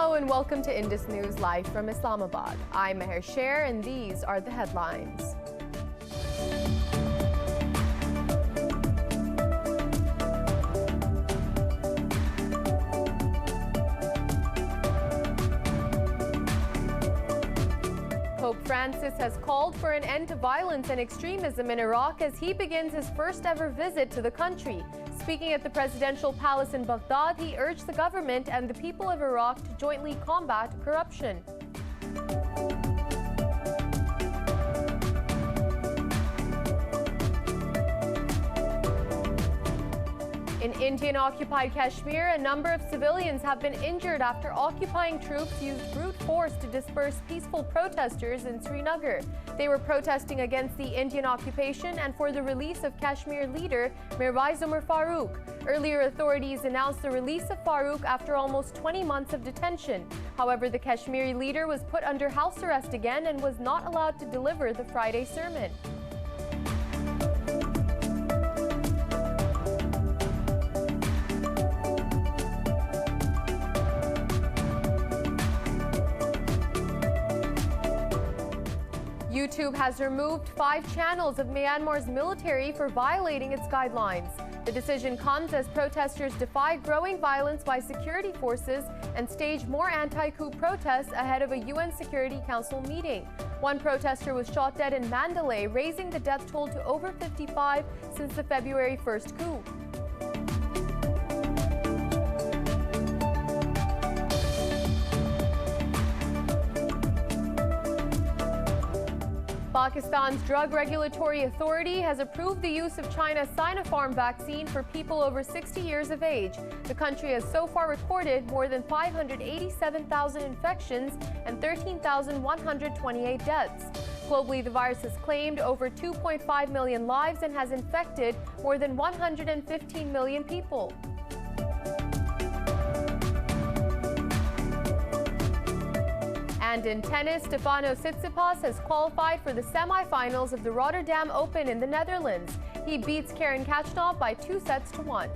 Hello and welcome to Indus News Live from Islamabad. I'm Meher Sher and these are the headlines. Pope Francis has called for an end to violence and extremism in Iraq as he begins his first ever visit to the country. Speaking at the presidential palace in Baghdad, he urged the government and the people of Iraq to jointly combat corruption. In Indian-occupied Kashmir, a number of civilians have been injured after occupying troops used brute force to disperse peaceful protesters in Srinagar. They were protesting against the Indian occupation and for the release of Kashmir leader Mirwais Umar Farooq. Earlier, authorities announced the release of Farooq after almost 20 months of detention. However, the Kashmiri leader was put under house arrest again and was not allowed to deliver the Friday sermon. YouTube has removed 5 channels of Myanmar's military for violating its guidelines. The decision comes as protesters defy growing violence by security forces and stage more anti-coup protests ahead of a UN Security Council meeting. One protester was shot dead in Mandalay, raising the death toll to over 55 since the February 1st coup. Pakistan's Drug Regulatory Authority has approved the use of China's Sinopharm vaccine for people over 60 years of age. The country has so far recorded more than 587,000 infections and 13,128 deaths. Globally, the virus has claimed over 2.5 million lives and has infected more than 115 million people. And in tennis, Stefanos Tsitsipas has qualified for the semi-finals of the Rotterdam Open in the Netherlands. He beats Karen Khachanov by 2-1.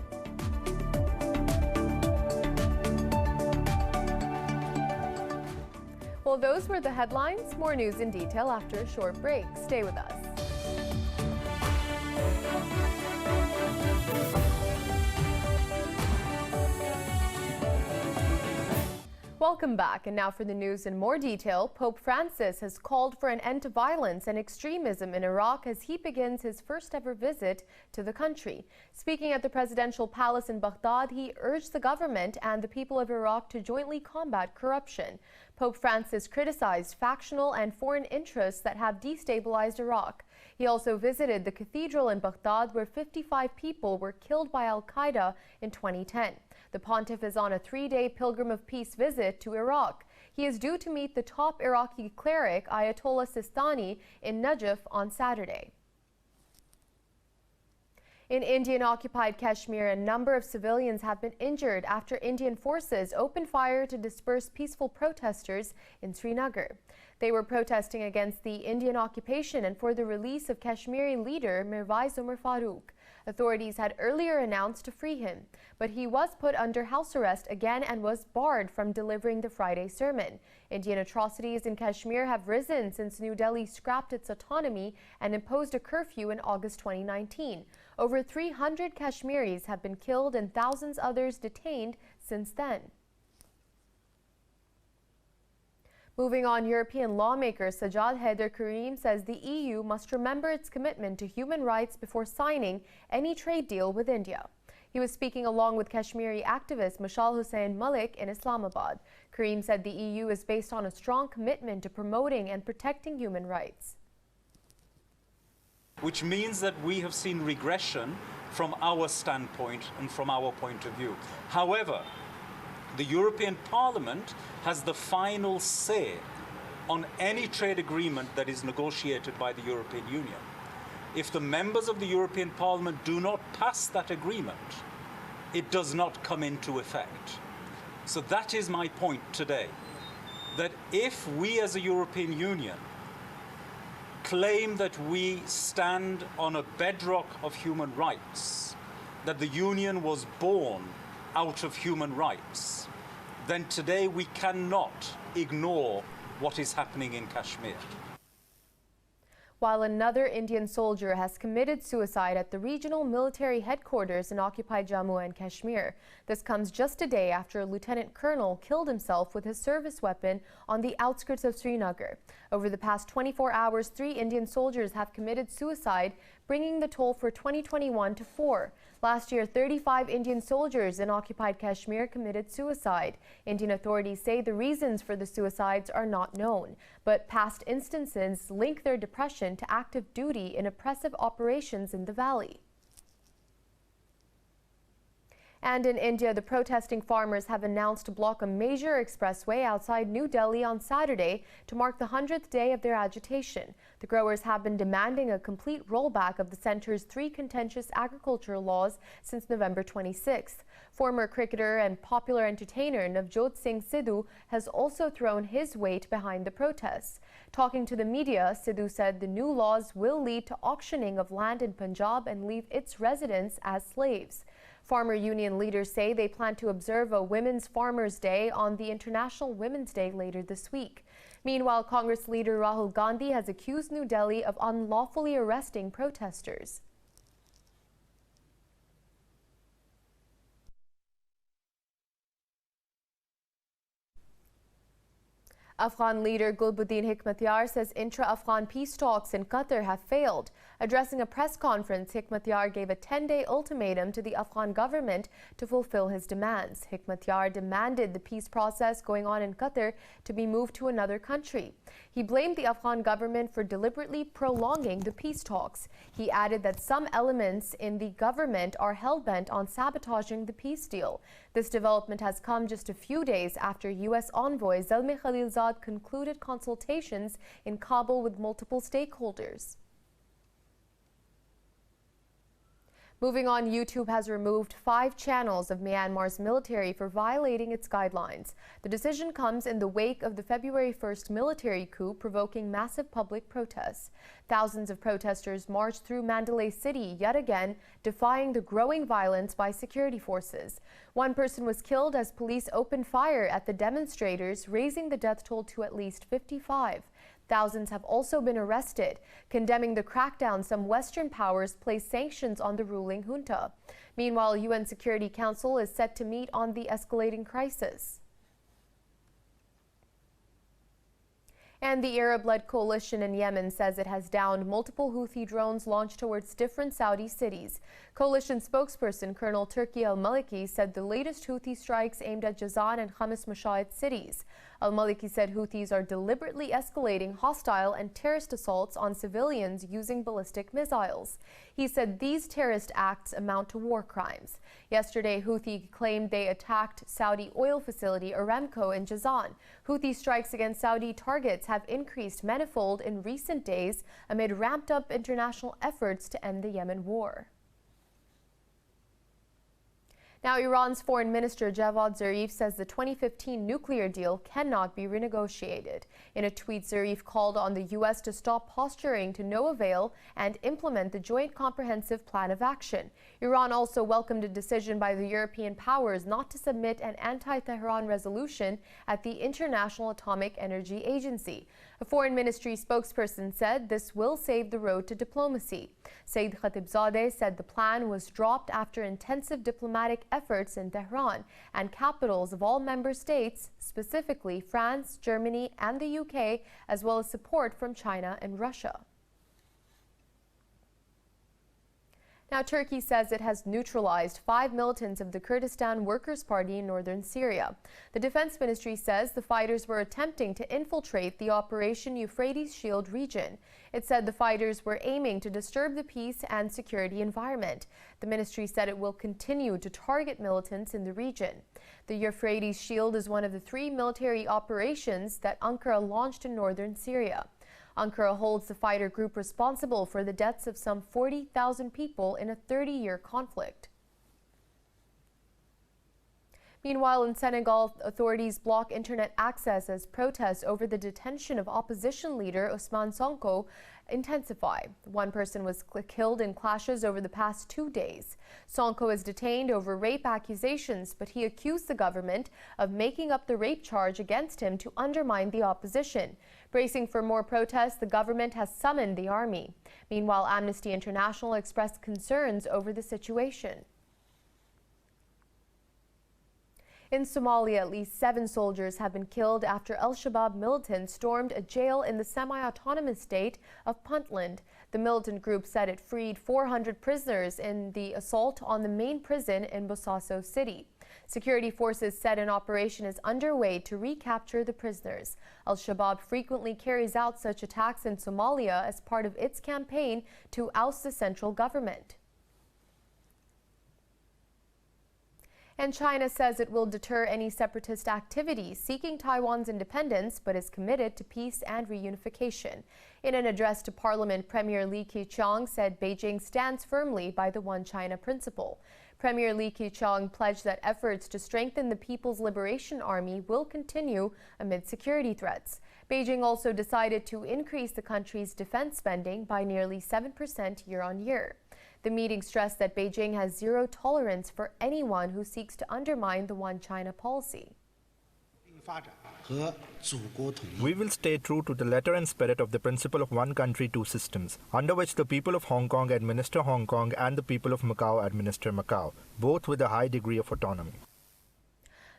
Well, those were the headlines. More news in detail after a short break. Stay with us. Welcome back, and now for the news in more detail. Pope Francis has called for an end to violence and extremism in Iraq as he begins his first ever visit to the country. Speaking at the presidential palace in Baghdad, he urged the government and the people of Iraq to jointly combat corruption. Pope Francis criticized factional and foreign interests that have destabilized Iraq. He also visited the cathedral in Baghdad where 55 people were killed by Al-Qaeda in 2010. The pontiff is on a 3-day pilgrim of peace visit to Iraq. He is due to meet the top Iraqi cleric Ayatollah Sistani in Najaf on Saturday. In Indian-occupied Kashmir, a number of civilians have been injured after Indian forces opened fire to disperse peaceful protesters in Srinagar. They were protesting against the Indian occupation and for the release of Kashmiri leader Mirwais Umar Farooq. Authorities had earlier announced to free him, but he was put under house arrest again and was barred from delivering the Friday sermon. Indian atrocities in Kashmir have risen since New Delhi scrapped its autonomy and imposed a curfew in August 2019. Over 300 Kashmiris have been killed and thousands others detained since then. Moving on, European lawmaker Sajjad Haider Karim says the EU must remember its commitment to human rights before signing any trade deal with India. He was speaking along with Kashmiri activist Mashal Hussain Malik in Islamabad. Karim said the EU is based on a strong commitment to promoting and protecting human rights. Which means that we have seen regression from our standpoint and from our point of view. However, the European Parliament has the final say on any trade agreement that is negotiated by the European Union. If the members of the European Parliament do not pass that agreement, it does not come into effect. So that is my point today, that if we as a European Union claim that we stand on a bedrock of human rights, that the Union was born out of human rights, then today we cannot ignore what is happening in Kashmir. While another Indian soldier has committed suicide at the regional military headquarters in occupied Jammu and Kashmir. This comes just a day after a lieutenant colonel killed himself with his service weapon on the outskirts of Srinagar. Over the past 24 hours, 3 Indian soldiers have committed suicide, bringing the toll for 2021 to 4. Last year, 35 Indian soldiers in occupied Kashmir committed suicide. Indian authorities say the reasons for the suicides are not known, but past instances link their depression to active duty in oppressive operations in the valley. And in India, the protesting farmers have announced to block a major expressway outside New Delhi on Saturday to mark the 100th day of their agitation. The growers have been demanding a complete rollback of the centre's 3 contentious agricultural laws since November 26th. Former cricketer and popular entertainer Navjot Singh Sidhu has also thrown his weight behind the protests. Talking to the media, Sidhu said the new laws will lead to auctioning of land in Punjab and leave its residents as slaves. Farmer union leaders say they plan to observe a Women's Farmers' Day on the International Women's Day later this week. Meanwhile, Congress leader Rahul Gandhi has accused New Delhi of unlawfully arresting protesters. Afghan leader Bulletin HEKMATYAR says intra-Afghan peace talks in Qatar have failed. Addressing a press conference, HEKMATYAR gave a 10-day ultimatum to the Afghan government to fulfill his demands. HEKMATYAR demanded the peace process going on in Qatar to be moved to another country. He blamed the Afghan government for deliberately prolonging the peace talks. He added that some elements in the government are hell-bent on sabotaging the peace deal. This development has come just a few days after U.S. envoy Zalmay Khalilzad concluded consultations in Kabul with multiple stakeholders. Moving on, YouTube has removed 5 channels of Myanmar's military for violating its guidelines. The decision comes in the wake of the February 1st military coup, provoking massive public protests. Thousands of protesters marched through Mandalay City yet again, defying the growing violence by security forces. One person was killed as police opened fire at the demonstrators, raising the death toll to at least 55. Thousands have also been arrested. Condemning the crackdown, some Western powers placed sanctions on the ruling junta. Meanwhile, UN Security Council is set to meet on the escalating crisis. And the Arab-led coalition in Yemen says it has downed multiple Houthi drones launched towards different Saudi cities. Coalition spokesperson Colonel Turki al-Maliki said the latest Houthi strikes aimed at Jazan and Khamis Mashahid cities. Al-Maliki said Houthis are deliberately escalating hostile and terrorist assaults on civilians using ballistic missiles. He said these terrorist acts amount to war crimes. Yesterday, Houthi claimed they attacked Saudi oil facility Aramco in Jazan. Houthi strikes against Saudi targets have increased manifold in recent days amid ramped-up international efforts to end the Yemen war. Now, Iran's Foreign Minister Javad Zarif says the 2015 nuclear deal cannot be renegotiated. In a tweet, Zarif called on the U.S. to stop posturing to no avail and implement the Joint Comprehensive Plan of Action. Iran also welcomed a decision by the European powers not to submit an anti-Tehran resolution at the International Atomic Energy Agency. A foreign ministry spokesperson said this will save the road to diplomacy. Saeed Khatibzadeh said the plan was dropped after intensive diplomatic efforts in Tehran and capitals of all member states, specifically France, Germany, and the UK, as well as support from China and Russia. Now, Turkey says it has neutralized 5 militants of the Kurdistan Workers' Party in northern Syria. The Defense Ministry says the fighters were attempting to infiltrate the Operation Euphrates Shield region. It said the fighters were aiming to disturb the peace and security environment. The ministry said it will continue to target militants in the region. The Euphrates Shield is one of the 3 military operations that Ankara launched in northern Syria. Ankara holds the fighter group responsible for the deaths of some 40,000 people in a 30-year conflict. Meanwhile, in Senegal, authorities block internet access as protests over the detention of opposition leader Ousmane Sonko intensify. One person was killed in clashes over the past 2 days. Sonko is detained over rape accusations, but he accused the government of making up the rape charge against him to undermine the opposition. Bracing for more protests, the government has summoned the army. Meanwhile, Amnesty International expressed concerns over the situation. In Somalia, at least 7 soldiers have been killed after Al-Shabaab militants stormed a jail in the semi-autonomous state of Puntland. The militant group said it freed 400 prisoners in the assault on the main prison in Bosaso City. Security forces said an operation is underway to recapture the prisoners. Al-Shabaab frequently carries out such attacks in Somalia as part of its campaign to oust the central government. And China says it will deter any separatist activity seeking Taiwan's independence, but is committed to peace and reunification. In an address to Parliament, Premier Li Keqiang said Beijing stands firmly by the One China principle. Premier Li Keqiang pledged that efforts to strengthen the People's Liberation Army will continue amid security threats. Beijing also decided to increase the country's defense spending by nearly 7% year-on-year. The meeting stressed that Beijing has zero tolerance for anyone who seeks to undermine the One China policy. We will stay true to the letter and spirit of the principle of one country, two systems, under which the people of Hong Kong administer Hong Kong and the people of Macau administer Macau, both with a high degree of autonomy.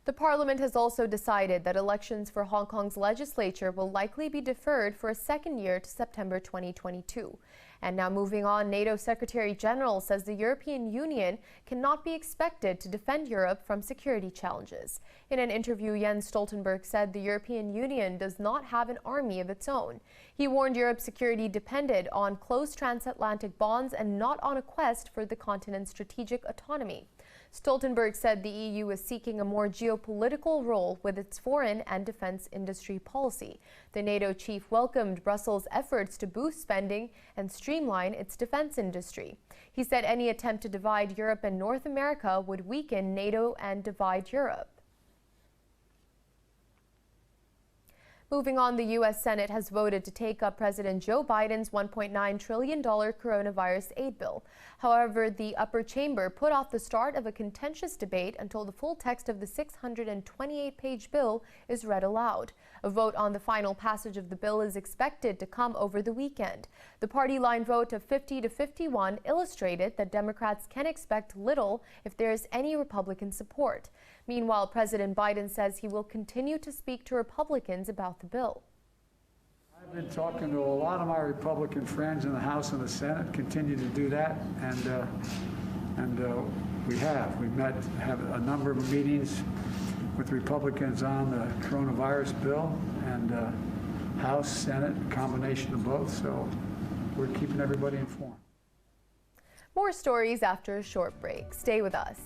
The Parliament has also decided that elections for Hong Kong's legislature will likely be deferred for a second year to September 2022. And now moving on, NATO Secretary General says the European Union cannot be expected to defend Europe from security challenges. In an interview, Jens Stoltenberg said the European Union does not have an army of its own. He warned Europe's security depended on close transatlantic bonds and not on a quest for the continent's strategic autonomy. Stoltenberg said the EU is seeking a more geopolitical role with its foreign and defense industry policy. The NATO chief welcomed Brussels' efforts to boost spending and streamline its defense industry. He said any attempt to divide Europe and North America would weaken NATO and divide Europe. Moving on, the U.S. Senate has voted to take up President Joe Biden's $1.9 trillion coronavirus aid bill. However, the upper chamber put off the start of a contentious debate until the full text of the 628-page bill is read aloud. A vote on the final passage of the bill is expected to come over the weekend. The party line vote of 50 to 51 illustrated that Democrats can expect little if there is any Republican support. Meanwhile, President Biden says he will continue to speak to Republicans about the bill. I've been talking to a lot of my Republican friends in the House and the Senate, continue to do that, and we have. We've have a number of meetings with Republicans on the coronavirus bill, and House, Senate, a combination of both, so we're keeping everybody informed. More stories after a short break. Stay with us.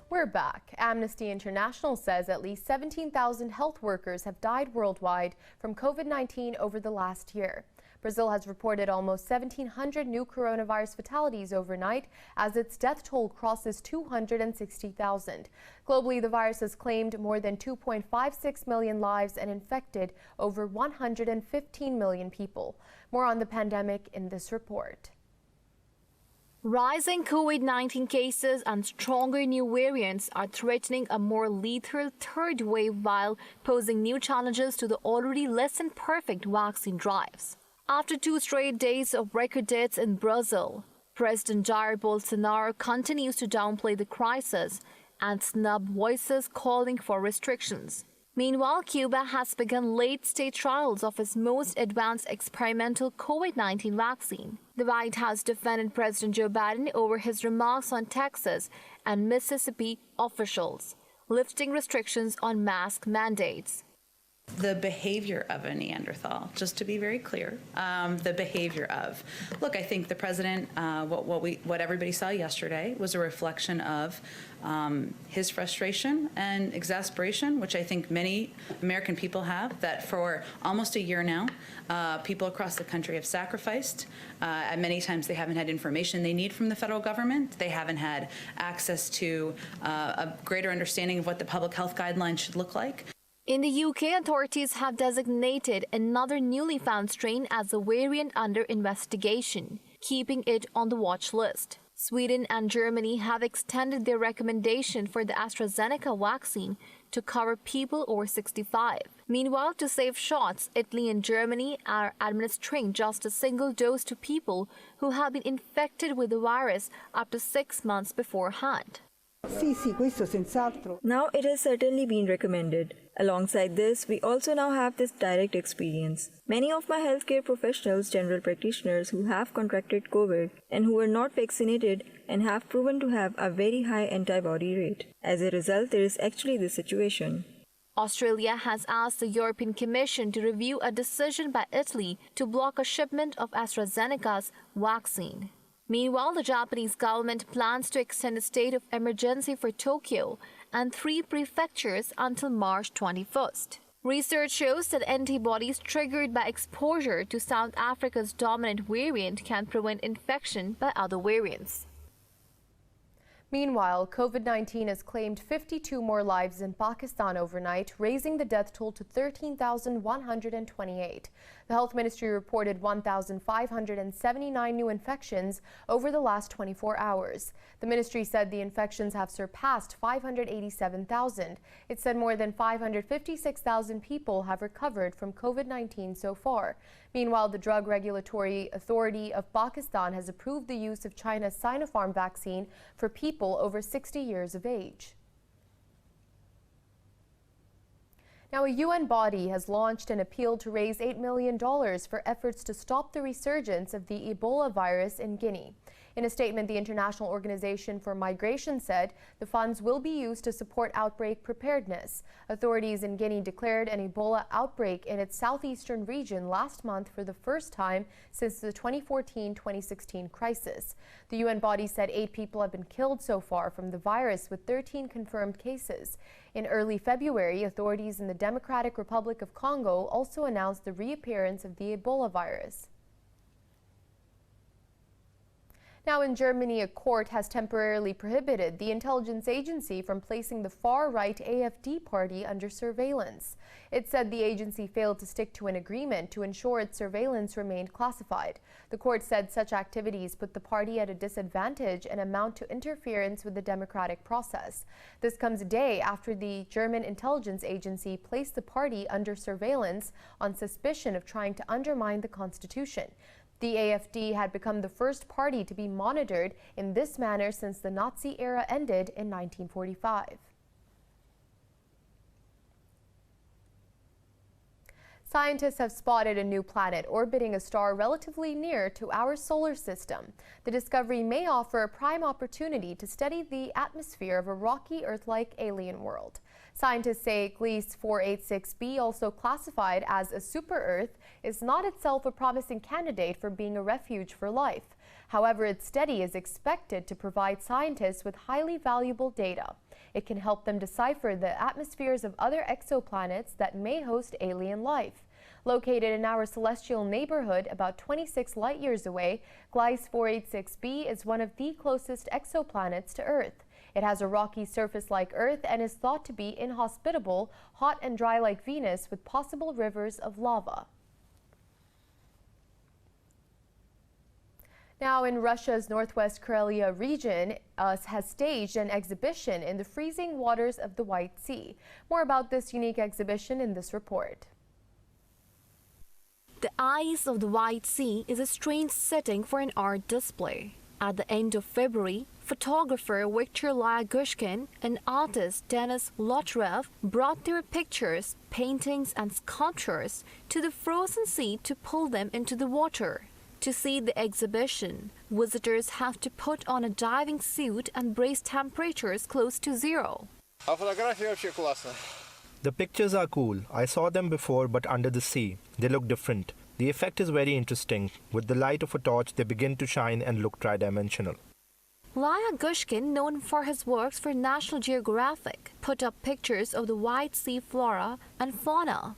We're back. Amnesty International says at least 17,000 health workers have died worldwide from COVID-19 over the last year. Brazil has reported almost 1,700 new coronavirus fatalities overnight as its death toll crosses 260,000. Globally, the virus has claimed more than 2.56 million lives and infected over 115 million people. More on the pandemic in this report. Rising COVID-19 cases and stronger new variants are threatening a more lethal third wave while posing new challenges to the already less than perfect vaccine drives. After 2 straight days of record deaths in Brazil, President Jair Bolsonaro continues to downplay the crisis and snub voices calling for restrictions. Meanwhile, Cuba has begun late-stage trials of its most advanced experimental COVID-19 vaccine. The White House defended President Joe Biden over his remarks on Texas and Mississippi officials, lifting restrictions on mask mandates. the behavior of a Neanderthal, just to be very clear, the behavior of. Look, I think the president, what everybody saw yesterday was a reflection of his frustration and exasperation, which I think many American people have, that for almost a year now, people across the country have sacrificed. And many times they haven't had information they need from the federal government. They haven't had access to a greater understanding of what the public health guidelines should look like. In the UK, authorities have designated another newly found strain as a variant under investigation, keeping it on the watch list. Sweden and Germany have extended their recommendation for the AstraZeneca vaccine to cover people over 65. Meanwhile, to save shots, Italy and Germany are administering just a single dose to people who have been infected with the virus up to 6 months beforehand. Now it has certainly been recommended. Alongside this, we also now have this direct experience. Many of my healthcare professionals, general practitioners who have contracted COVID and who were not vaccinated and have proven to have a very high antibody rate. As a result, there is actually this situation. Australia has asked the European Commission to review a decision by Italy to block a shipment of AstraZeneca's vaccine. Meanwhile, the Japanese government plans to extend a state of emergency for Tokyo and 3 prefectures until March 21st. Research shows that antibodies triggered by exposure to South Africa's dominant variant can prevent infection by other variants. Meanwhile, COVID-19 has claimed 52 more lives in Pakistan overnight, raising the death toll to 13,128. The Health Ministry reported 1,579 new infections over the last 24 hours. The ministry said the infections have surpassed 587,000. It said more than 556,000 people have recovered from COVID-19 so far. Meanwhile, the Drug Regulatory Authority of Pakistan has approved the use of China's Sinopharm vaccine for people over 60 years of age. Now, a UN body has launched an appeal to raise $8 million for efforts to stop the resurgence of the Ebola virus in Guinea. In a statement, the International Organization for Migration said the funds will be used to support outbreak preparedness. Authorities in Guinea declared an Ebola outbreak in its southeastern region last month for the first time since the 2014-2016 crisis. The UN body said 8 people have been killed so far from the virus, with 13 confirmed cases. In early February, authorities in the Democratic Republic of Congo also announced the reappearance of the Ebola virus. Now, in Germany, a court has temporarily prohibited the intelligence agency from placing the far-right AfD party under surveillance. It said the agency failed to stick to an agreement to ensure its surveillance remained classified. The court said such activities put the party at a disadvantage and amount to interference with the democratic process. This comes a day after the German intelligence agency placed the party under surveillance on suspicion of trying to undermine the constitution. The AfD had become the first party to be monitored in this manner since the Nazi era ended in 1945. Scientists have spotted a new planet orbiting a star relatively near to our solar system. The discovery may offer a prime opportunity to study the atmosphere of a rocky Earth-like alien world. Scientists say Gliese 486b, also classified as a super-Earth, is not itself a promising candidate for being a refuge for life. However, its study is expected to provide scientists with highly valuable data. It can help them decipher the atmospheres of other exoplanets that may host alien life. Located in our celestial neighborhood about 26 light-years away, Gliese 486b is one of the closest exoplanets to Earth. It has a rocky surface like Earth and is thought to be inhospitable, hot and dry like Venus, with possible rivers of lava. Now, in Russia's Northwest Karelia region has staged an exhibition in the freezing waters of the White Sea. More about this unique exhibition in this report. The ice of the White Sea is a strange setting for an art display. At the end of February, photographer Viktor Lyagushkin and artist Denis Lotrev brought their pictures, paintings and sculptures to the frozen sea to pull them into the water. To see the exhibition, visitors have to put on a diving suit and brace temperatures close to zero. The pictures are cool. I saw them before, but under the sea. They look different. The effect is very interesting. With the light of a torch, they begin to shine and look tri-dimensional. Laya Gushkin, known for his works for National Geographic, put up pictures of the White Sea flora and fauna.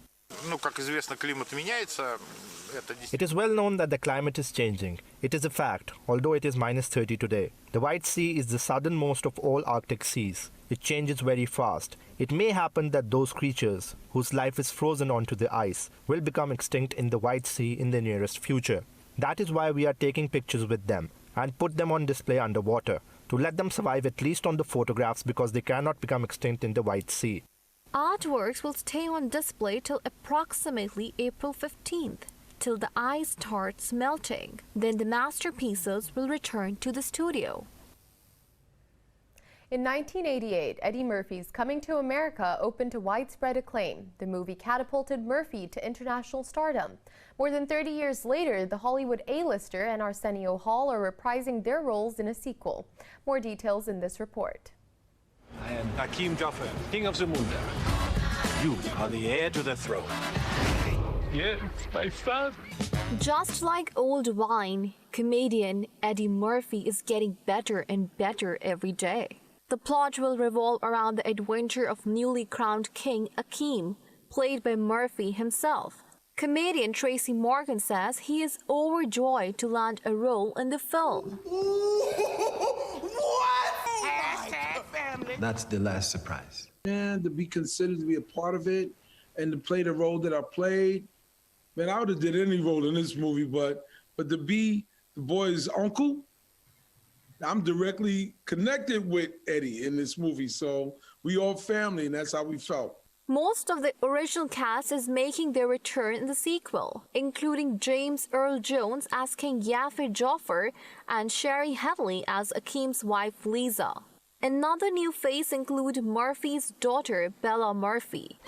It is well known that the climate is changing. It is a fact, although it is -30 today. The White Sea is the southernmost of all Arctic seas. It changes very fast. It may happen that those creatures, whose life is frozen onto the ice, will become extinct in the White Sea in the nearest future. That is why we are taking pictures with them and put them on display underwater, to let them survive at least on the photographs because they cannot become extinct in the White Sea. Artworks will stay on display till approximately April 15th, till the ice starts melting. Then the masterpieces will return to the studio. In 1988, Eddie Murphy's Coming to America opened to widespread acclaim. The movie catapulted Murphy to international stardom. More than 30 years later, the Hollywood A-lister and Arsenio Hall are reprising their roles in a sequel. More details in this report. I am Hakim Jaffer, King of Zamunda. You are the heir to the throne. Yes, my father. Just like old wine, comedian Eddie Murphy is getting better and better every day. The plot will revolve around the adventure of newly crowned King Akeem, played by Murphy himself. Comedian Tracy Morgan says he is overjoyed to land a role in the film. What? #family. That's the last surprise. And to be considered to be a part of it and to play the role that I played, man, I would have did any role in this movie, but to be the boy's uncle, I'm directly connected with Eddie in this movie, so we all family, and that's how we felt. Most of the original cast is making their return in the sequel, including James Earl Jones as King Yaffe Joffer and Sherry Headley as Akeem's wife Lisa. Another new face includes Murphy's daughter, Bella Murphy.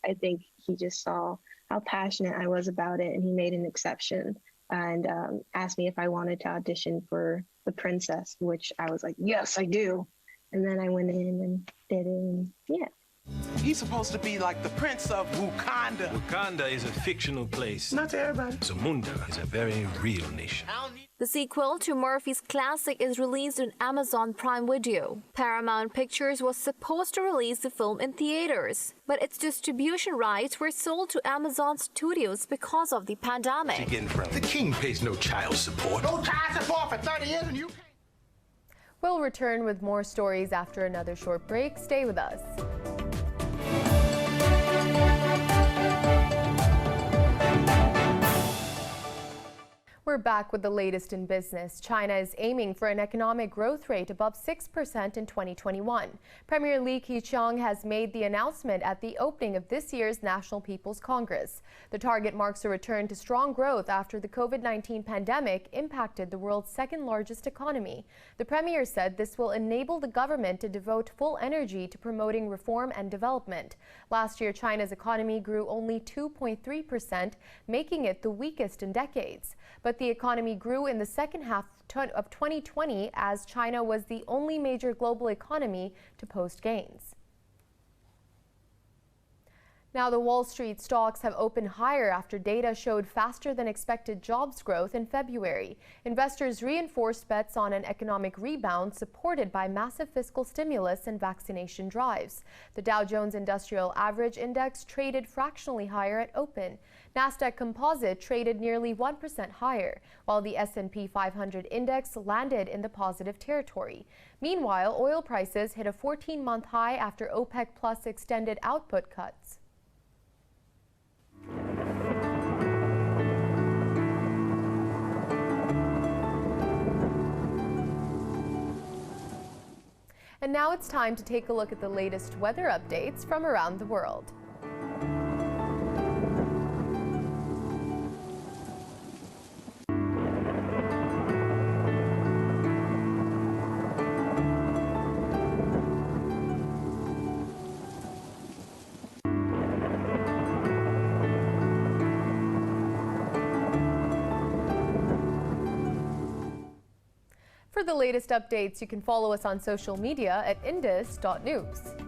I think he just saw how passionate I was about it, and he made an exception and asked me if I wanted to audition for the princess, which I was like, yes, I do. And then I went in and did it, and yeah. He's supposed to be like the prince of Wakanda. Wakanda is a fictional place. Not to everybody. Zamunda is a very real nation. The sequel to Murphy's classic is released on Amazon Prime Video. Paramount Pictures was supposed to release the film in theaters, but its distribution rights were sold to Amazon Studios because of the pandemic. The king pays no child support. No child support for 30 years and you pay. We'll return with more stories after another short break. Stay with us. We're back with the latest in business. China is aiming for an economic growth rate above 6% in 2021. Premier Li Keqiang has made the announcement at the opening of this year's National People's Congress. The target marks a return to strong growth after the COVID-19 pandemic impacted the world's second-largest economy. The premier said this will enable the government to devote full energy to promoting reform and development. Last year, China's economy grew only 2.3%, making it the weakest in decades. But the economy grew in the second half of 2020 as China was the only major global economy to post gains. Now, the Wall Street stocks have opened higher after data showed faster than expected jobs growth in February. Investors reinforced bets on an economic rebound supported by massive fiscal stimulus and vaccination drives. The Dow Jones Industrial Average Index traded fractionally higher at open. Nasdaq Composite traded nearly 1% higher, while the S&P 500 index landed in the positive territory. Meanwhile, oil prices hit a 14-month high after OPEC Plus extended output cuts. And now it's time to take a look at the latest weather updates from around the world. For for the latest updates, you can follow us on social media at indus.news.